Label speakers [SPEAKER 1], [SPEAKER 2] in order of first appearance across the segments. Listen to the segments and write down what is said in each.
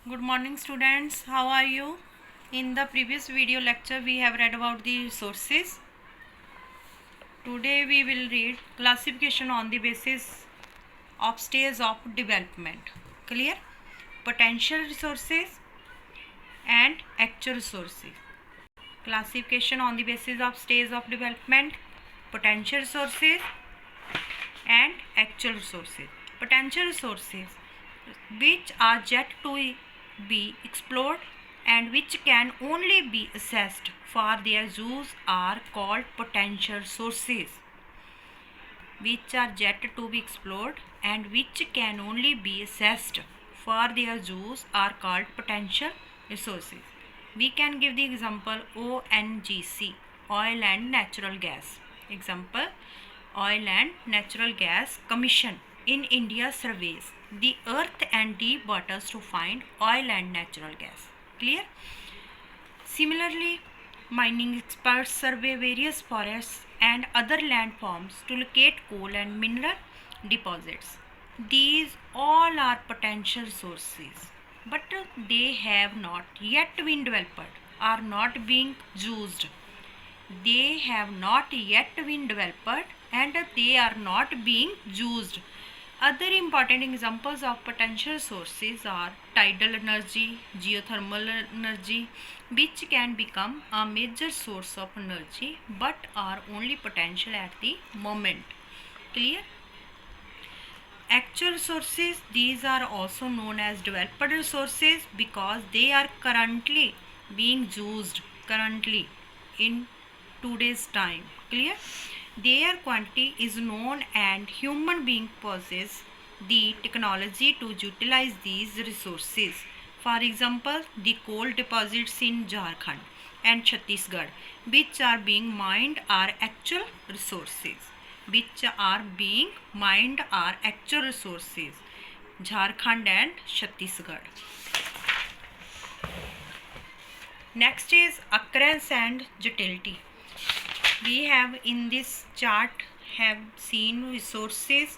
[SPEAKER 1] Good morning students, how are you? In the previous video lecture we have read about the resources. Today we will read classification on the basis of stage of development. Clear? Potential resources and actual resources. Classification on the basis of stage of development, potential resources and actual resources. Potential resources which are yet to be explored and which can only be assessed for their use are called potential resources. Which are yet to be explored and which can only be assessed for their use are called potential resources. We can give the example ONGC, oil and natural gas. Example, Oil and Natural Gas Commission in India surveys the earth and deep waters to find oil and natural gas. Clear? Similarly, mining experts survey various forests and other landforms to locate coal and mineral deposits. These all are potential sources, but they have not yet been developed, are not being used. They have not yet been developed and they are not being used. Other important examples of potential sources are tidal energy, geothermal energy, which can become a major source of energy but are only potential at the moment. Clear? Actual resources, these are also known as developed resources because they are currently being used in today's time. Clear? Their quantity is known and human being possess the technology to utilize these resources. For example, the coal deposits in Jharkhand and Chhattisgarh which are being mined are actual resources. Jharkhand and Chhattisgarh. Next is occurrence and utility. We have in this chart have seen resources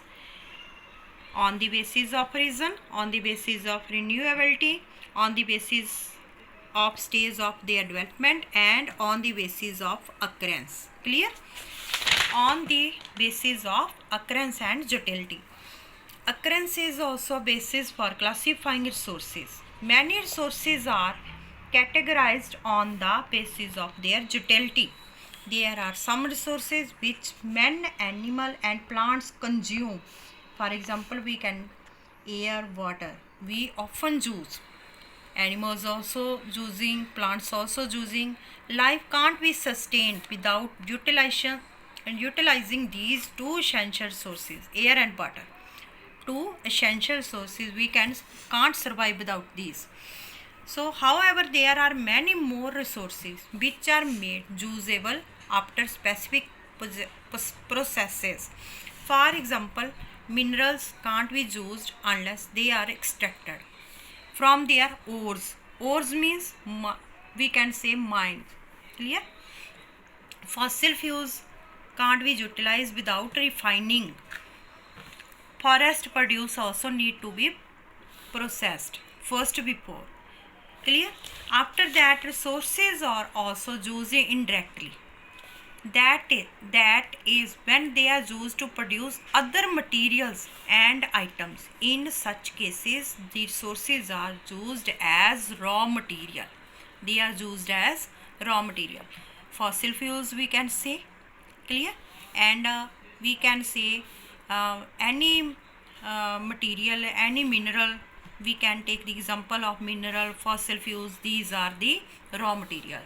[SPEAKER 1] on the basis of reason, on the basis of renewability, on the basis of stage of their development and on the basis of occurrence. Clear? On the basis of occurrence and utility. Occurrence is also a basis for classifying resources. Many resources are categorized on the basis of their utility. There are some resources which men, animal and plants consume. For example, we can air, water. We often use. Animals also using, plants also using. Life can't be sustained without utilizing these two essential sources, air and water. Two essential sources, we can't survive without these. So, however, there are many more resources which are made usable after specific processes. For example, minerals can't be used unless they are extracted from their ores. Ores means we can say mine. Clear? Fossil fuels can't be utilized without refining. Forest produce also need to be processed first before. Clear? After that, resources are also used indirectly. That is when they are used to produce other materials and items. In such cases, the resources are used as raw material. They are used as raw material. Fossil fuels we can say. Clear? And we can say any material, any mineral. We can take the example of mineral, fossil fuels. These are the raw material.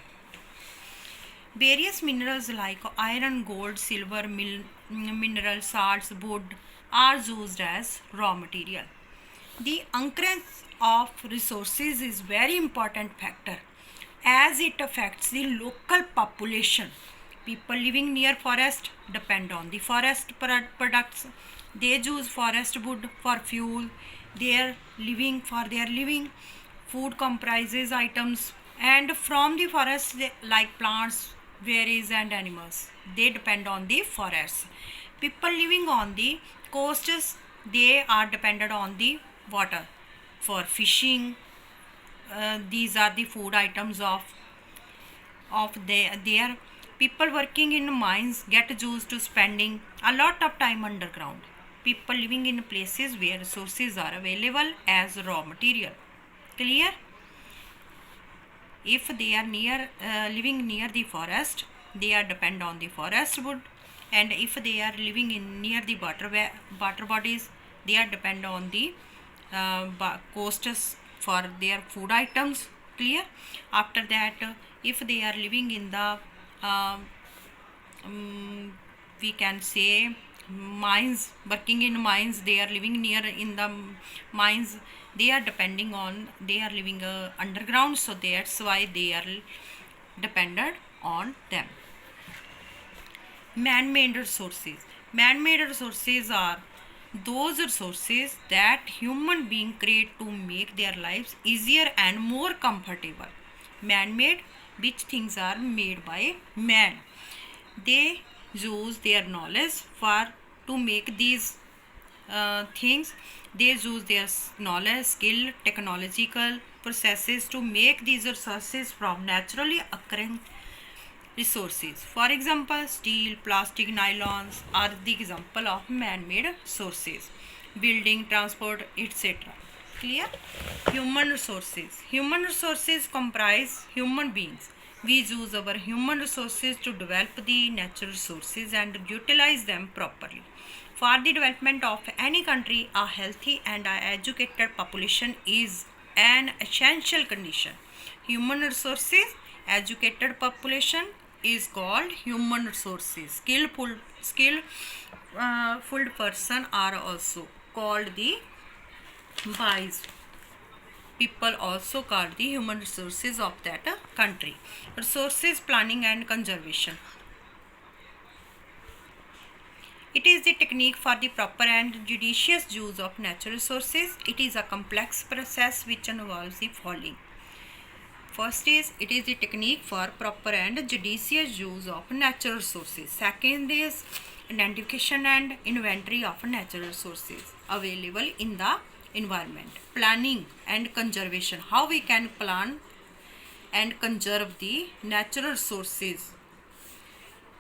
[SPEAKER 1] Various minerals like iron, gold, silver, mineral salts, wood are used as raw material. The occurrence of resources is very important factor as it affects the local population. People living near forest depend on the forest products. They use forest wood for fuel. Their living food comprises items and from the forest like plants, berries and animals. They depend on the forests. People living on the coasts, they are dependent on the water for fishing, these are the food items of their people working in mines get used to spending a lot of time underground. People living in places where resources are available as raw material. Clear? If they are living near the forest, they are depend on the forest wood, and if they are living in near the water bodies, they are depend on the coasts for their food items. Clear? After that, if they are living in the uh, we can say mines, working in mines, they are living near in the mines, they are depending on, they are living underground, so that's why they are dependent on them. Man-made resources. Man-made resources are those resources that human beings create to make their lives easier and more comfortable. Man-made, which things are made by man. They use their knowledge for to make these things. They use their knowledge, skill, technological processes to make these resources from naturally occurring resources. For example, steel, plastic, nylons are the example of man-made sources. Building, transport, etc. Clear? Human resources. Human resources comprise human beings. We use our human resources to develop the natural resources and utilize them properly. For the development of any country, a healthy and educated population is an essential condition. Human resources, educated population is called human resources. Skillful person are also called the wise people, also called the human resources of that country. Resources planning and conservation. It is the technique for the proper and judicious use of natural resources. It is a complex process which involves the following. First is, it is the technique for proper and judicious use of natural resources. Second is identification and inventory of natural resources available in the environment. Planning and conservation, how we can plan and conserve the natural resources.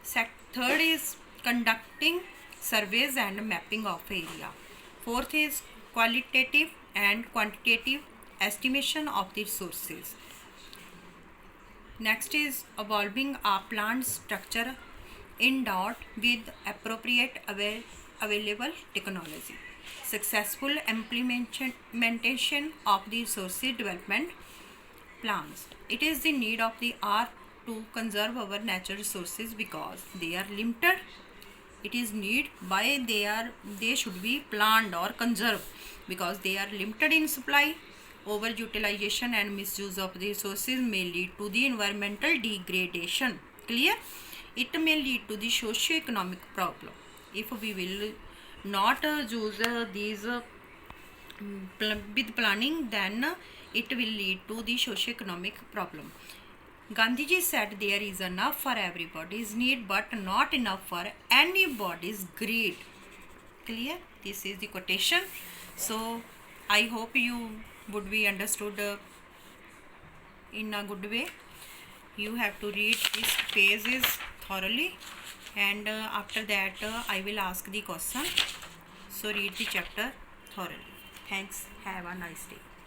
[SPEAKER 1] Third is conducting surveys and mapping of area. Fourth is qualitative and quantitative estimation of the resources. Next is evolving a plant structure endowed with appropriate available technology. Successful implementation of the resources development plans. It is the need of the hour to conserve our natural resources because they are limited. It is need why they should be planned or conserved because they are limited in supply. Overutilization and misuse of the resources may lead to the environmental degradation. Clear? It may lead to the socio-economic problem. If we will not use these with planning, then it will lead to the socio-economic problem. Gandhiji said there is enough for everybody's need but not enough for anybody's greed. Clear? This is the quotation. So I hope you would be understood in a good way. You have to read these pages thoroughly, and after that I will ask the question. So read the chapter thoroughly. Thanks. Have a nice day.